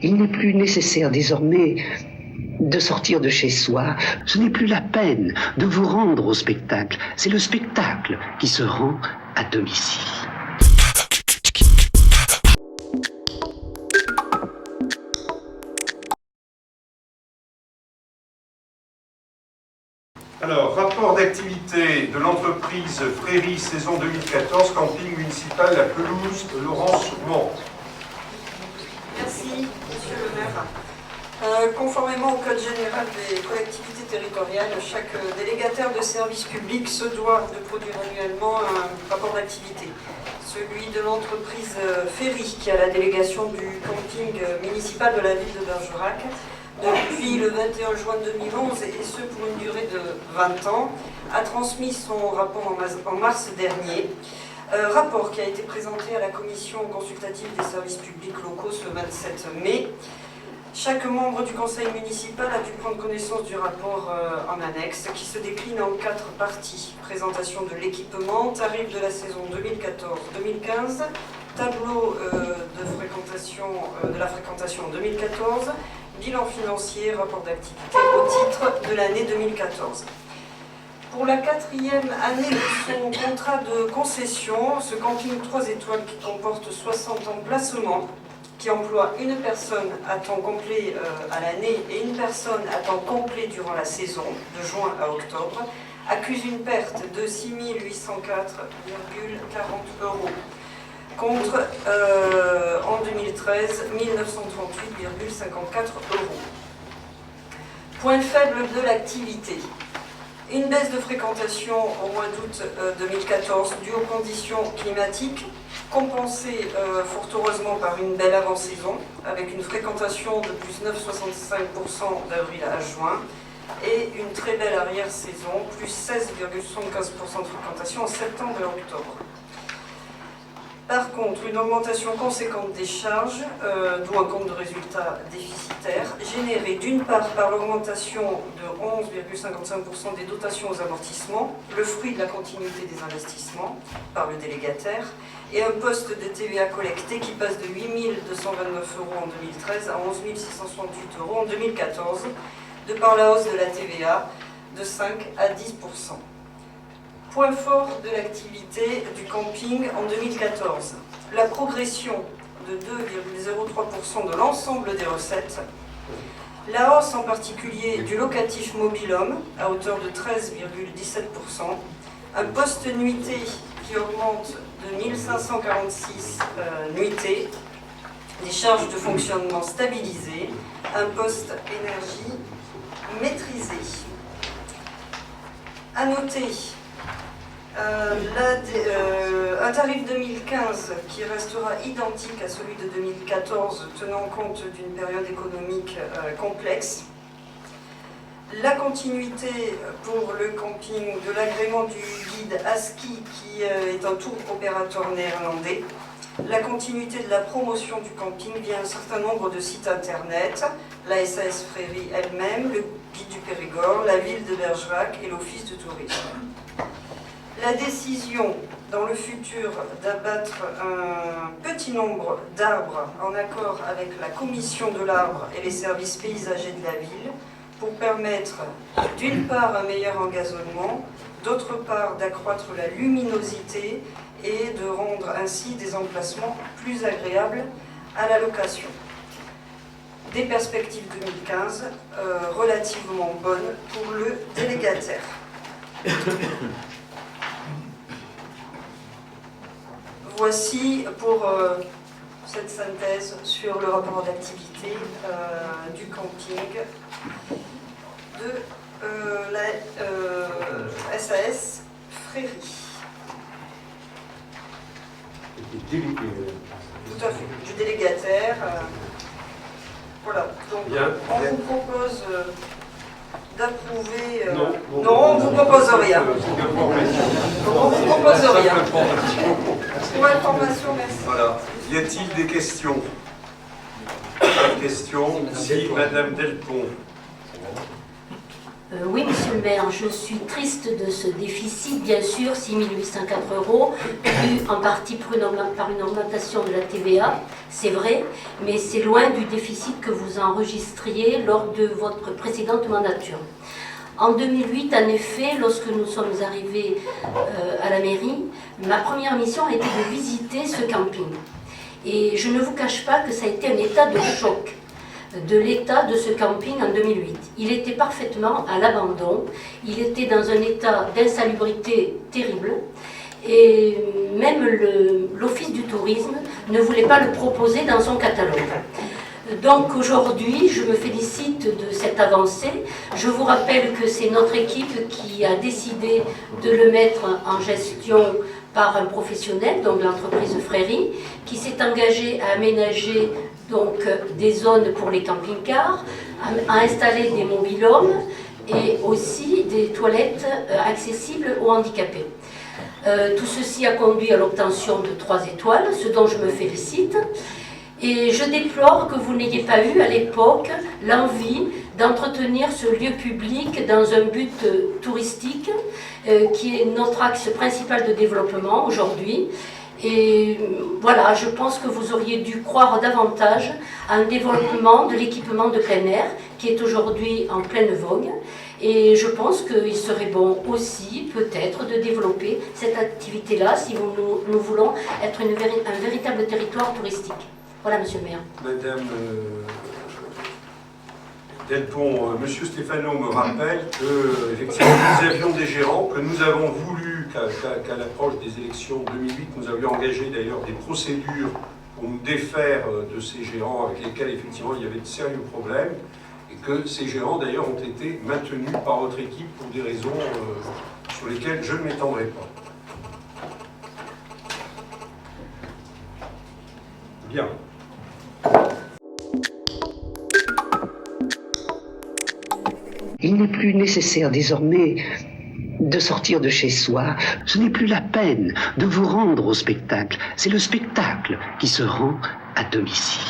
Il n'est plus nécessaire désormais de sortir de chez soi. Ce n'est plus la peine de vous rendre au spectacle. C'est le spectacle qui se rend à domicile. Alors, rapport d'activité de l'entreprise Fréry, saison 2014, camping municipal La Pelouse, Laurence Mont. Merci, monsieur le maire. Conformément au Code général des collectivités territoriales, chaque délégataire de service public se doit de produire annuellement un rapport d'activité. Celui de l'entreprise Fréry, qui a la délégation du camping municipal de la ville de Bergerac, depuis le 21 juin 2011, et ce pour une durée de 20 ans, a transmis son rapport en mars dernier. Rapport qui a été présenté à la commission consultative des services publics locaux ce 27 mai. Chaque membre du conseil municipal a dû prendre connaissance du rapport en annexe, qui se décline en 4 parties. Présentation de l'équipement, tarif de la saison 2014-2015, tableau de la fréquentation 2014, bilan financier, rapport d'activité au titre de l'année 2014. Pour la 4e année de son contrat de concession, ce camping 3 étoiles qui comporte 60 emplacements, qui emploie une personne à temps complet à l'année et une personne à temps complet durant la saison, de juin à octobre, accuse une perte de 6 804,40 €, contre en 2013 1938,54 €. Point faible de l'activité. Une baisse de fréquentation au mois d'août 2014 due aux conditions climatiques, compensée fort heureusement par une belle avant-saison, avec une fréquentation de plus 9,65% d'avril à juin, et une très belle arrière-saison, plus 16,75% de fréquentation en septembre et octobre. Par contre, une augmentation conséquente des charges, d'où un compte de résultat déficitaire, générée d'une part par l'augmentation de 11,55% des dotations aux amortissements, le fruit de la continuité des investissements par le délégataire, et un poste de TVA collecté qui passe de 8 229 € en 2013 à 11 668 € en 2014, de par la hausse de la TVA de 5 à 10%. Point fort de l'activité du camping en 2014, la progression de 2,03% de l'ensemble des recettes, la hausse en particulier du locatif mobil-homme à hauteur de 13,17%, un poste nuitée qui augmente de 1546 nuitées, des charges de fonctionnement stabilisées, un poste énergie maîtrisé. À noter un tarif 2015 qui restera identique à celui de 2014, tenant compte d'une période économique complexe. La continuité pour le camping de l'agrément du guide ASCII, qui est un tour opérateur néerlandais. La continuité de la promotion du camping via un certain nombre de sites internet, la SAS Fréry elle-même, le guide du Périgord, la ville de Bergerac et l'office de tourisme. La décision dans le futur d'abattre un petit nombre d'arbres en accord avec la commission de l'arbre et les services paysagers de la ville pour permettre d'une part un meilleur engazonnement, d'autre part d'accroître la luminosité et de rendre ainsi des emplacements plus agréables à la location. Des perspectives 2015 relativement bonnes pour le délégataire. Voici pour cette synthèse sur le rapport d'activité du camping de la SAS Fréry. Tout à fait, du délégataire. Voilà, donc Bien. on vous propose d'approuver... non, on ne vous propose rien. On ne vous propose rien. Pour information, merci. Voilà. Y a-t-il des questions? Pas de questions. Si, Madame Delpont. Oui, monsieur le maire, je suis triste de ce déficit, bien sûr, 6 804 €, dû en partie par une augmentation de la TVA, c'est vrai, mais c'est loin du déficit que vous enregistriez lors de votre précédente mandature. En 2008, en effet, lorsque nous sommes arrivés à la mairie, ma première mission a été de visiter ce camping. Et je ne vous cache pas que ça a été un état de choc de l'état de ce camping en 2008. Il était parfaitement à l'abandon, il était dans un état d'insalubrité terrible, et même l'Office du tourisme ne voulait pas le proposer dans son catalogue. Donc aujourd'hui, je me félicite de cette avancée. Je vous rappelle que c'est notre équipe qui a décidé de le mettre en gestion par un professionnel, donc l'entreprise Fréry, qui s'est engagée à aménager donc des zones pour les camping-cars, à installer des mobil-homes et aussi des toilettes accessibles aux handicapés. Tout ceci a conduit à l'obtention de 3 étoiles, ce dont je me félicite. Et je déplore que vous n'ayez pas eu à l'époque l'envie d'entretenir ce lieu public dans un but touristique qui est notre axe principal de développement aujourd'hui. Et voilà, je pense que vous auriez dû croire davantage à un développement de l'équipement de plein air qui est aujourd'hui en pleine vogue. Et je pense qu'il serait bon aussi, peut-être, de développer cette activité-là si nous voulons être un véritable territoire touristique. Voilà, monsieur le maire. Madame Delpont, monsieur Stéphano me rappelle que, effectivement, nous avions des gérants, que nous avons voulu, qu'à l'approche des élections 2008, nous avions engagé d'ailleurs des procédures pour nous défaire de ces gérants avec lesquels, effectivement, il y avait de sérieux problèmes, et que ces gérants, d'ailleurs, ont été maintenus par votre équipe pour des raisons sur lesquelles je ne m'étendrai pas. Bien. Il n'est plus nécessaire désormais de sortir de chez soi. Ce n'est plus la peine de vous rendre au spectacle. C'est le spectacle qui se rend à domicile.